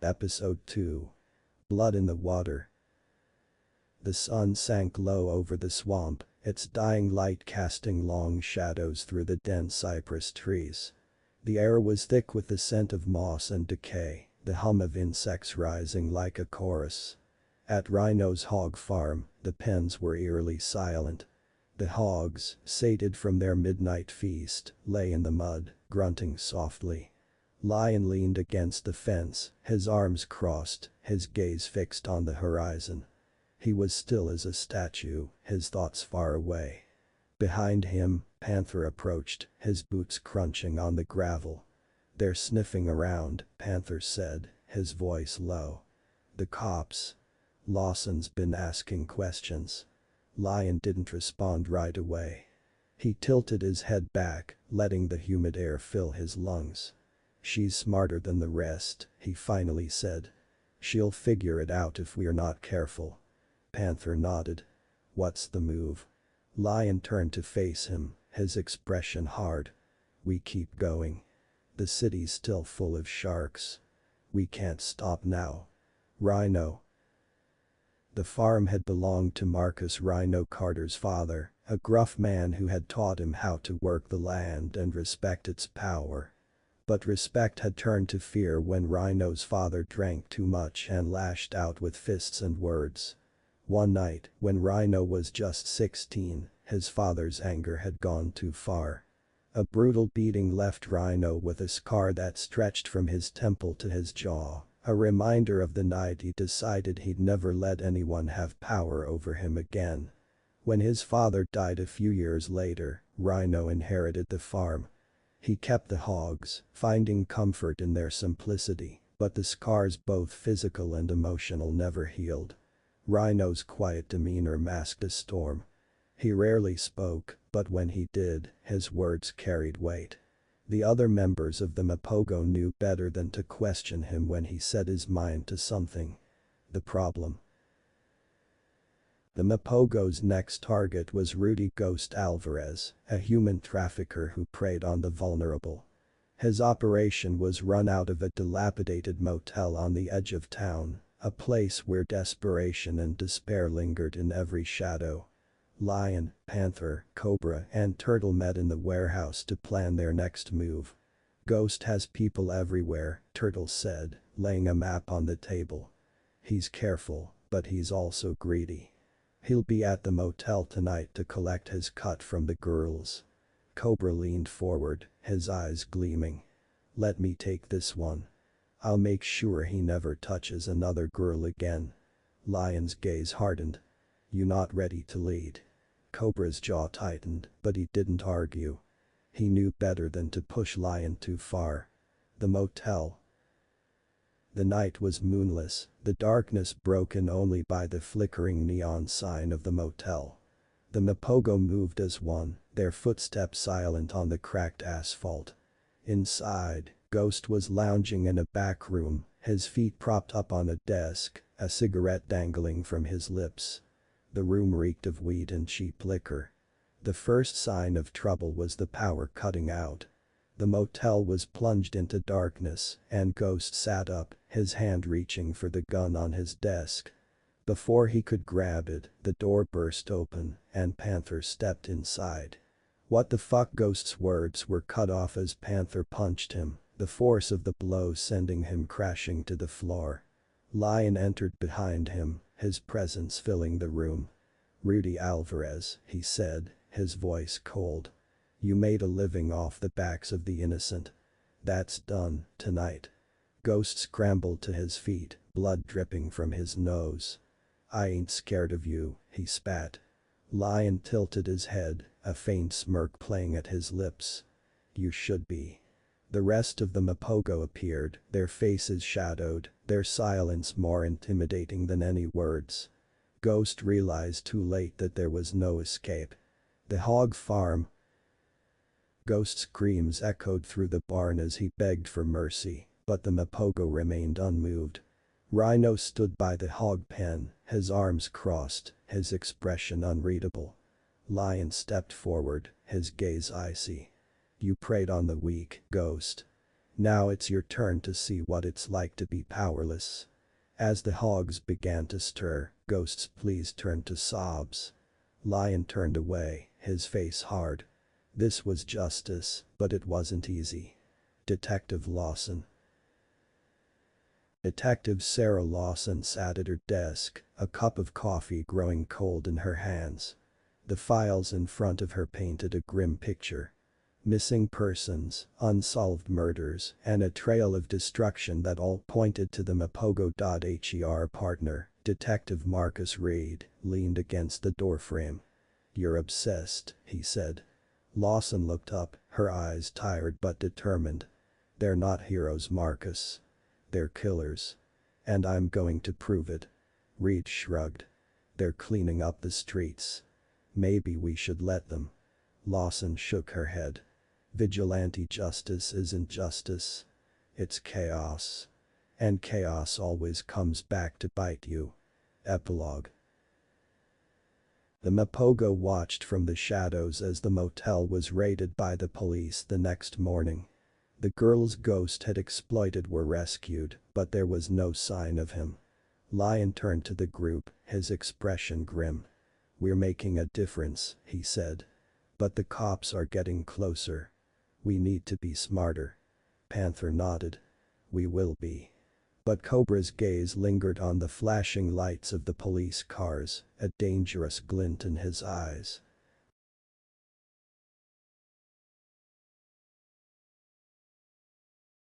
Episode 2. Blood in the Water. The sun sank low over the swamp, its dying light casting long shadows through the dense cypress trees. The air was thick with the scent of moss and decay, the hum of insects rising like a chorus. At Rhino's hog farm, the pens were eerily silent. The hogs, sated from their midnight feast, lay in the mud, grunting softly. Lion leaned against the fence, his arms crossed, his gaze fixed on the horizon. He was still as a statue, his thoughts far away. Behind him, Panther approached, his boots crunching on the gravel. "They're sniffing around," Panther said, his voice low. "The cops. Lawson's been asking questions." Lion didn't respond right away. He tilted his head back, letting the humid air fill his lungs. "She's smarter than the rest," he finally said. "She'll figure it out if we're not careful." Panther nodded. "What's the move?" Lion turned to face him, his expression hard. "We keep going. The city's still full of sharks. We can't stop now. Rhino." The farm had belonged to Marcus Rhino Carter's father, a gruff man who had taught him how to work the land and respect its power. But respect had turned to fear when Rhino's father drank too much and lashed out with fists and words. One night, when Rhino was just 16, his father's anger had gone too far. A brutal beating left Rhino with a scar that stretched from his temple to his jaw, a reminder of the night he decided he'd never let anyone have power over him again. When his father died a few years later, Rhino inherited the farm. He kept the hogs, finding comfort in their simplicity, but the scars, both physical and emotional, never healed. Rhino's quiet demeanor masked a storm. He rarely spoke, but when he did, his words carried weight. The other members of the Mapogo knew better than to question him when he set his mind to something. The problem. The Mapogo's next target was Rudy "Ghost" Alvarez, a human trafficker who preyed on the vulnerable. His operation was run out of a dilapidated motel on the edge of town, a place where desperation and despair lingered in every shadow. Lion, Panther, Cobra, and Turtle met in the warehouse to plan their next move. "Ghost has people everywhere," Turtle said, laying a map on the table. "He's careful, but he's also greedy. He'll be at the motel tonight to collect his cut from the girls." Cobra leaned forward, his eyes gleaming. "Let me take this one. I'll make sure he never touches another girl again." Lion's gaze hardened. "You not ready to lead?" Cobra's jaw tightened, but he didn't argue. He knew better than to push Lion too far. The motel. The night was moonless, the darkness broken only by the flickering neon sign of the motel. The Mapogo moved as one, their footsteps silent on the cracked asphalt. Inside, Ghost was lounging in a back room, his feet propped up on a desk, a cigarette dangling from his lips. The room reeked of weed and cheap liquor. The first sign of trouble was the power cutting out. The motel was plunged into darkness, and Ghost sat up, his hand reaching for the gun on his desk. Before he could grab it, the door burst open, and Panther stepped inside. "What the fuck?" Ghost's words were cut off as Panther punched him, the force of the blow sending him crashing to the floor. Lion entered behind him, his presence filling the room. "Rudy Alvarez," he said, his voice cold. "You made a living off the backs of the innocent. That's done, tonight." Ghost scrambled to his feet, blood dripping from his nose. "I ain't scared of you," he spat. Lion tilted his head, a faint smirk playing at his lips. "You should be." The rest of the Mapogo appeared, their faces shadowed, their silence more intimidating than any words. Ghost realized too late that there was no escape. The hog farm. Ghost's screams echoed through the barn as he begged for mercy, but the Mapogo remained unmoved. Rhino stood by the hog pen, his arms crossed, his expression unreadable. Lion stepped forward, his gaze icy. "You preyed on the weak, Ghost. Now it's your turn to see what it's like to be powerless. As the hogs began to stir, Ghost's pleas turned to sobs. Lion turned away, his face hard. This was justice, but it wasn't easy. Detective Lawson. Detective Sarah Lawson sat at her desk, a cup of coffee growing cold in her hands. The files in front of her painted a grim picture. Missing persons, unsolved murders, and a trail of destruction that all pointed to the Mapogo.her partner, Detective Marcus Reed, leaned against the doorframe. "You're obsessed," he said. Lawson looked up, her eyes tired but determined. "They're not heroes, Marcus. They're killers. And I'm going to prove it." Reed shrugged. "They're cleaning up the streets. Maybe we should let them." Lawson shook her head. "Vigilante justice isn't justice. It's chaos. And chaos always comes back to bite you." Epilogue. The Mapogo watched from the shadows as the motel was raided by the police the next morning. The girls Ghost had exploited were rescued, but there was no sign of him. Lion turned to the group, his expression grim. "We're making a difference," he said. "But the cops are getting closer. We need to be smarter." Panther nodded. "We will be." But Cobra's gaze lingered on the flashing lights of the police cars, a dangerous glint in his eyes.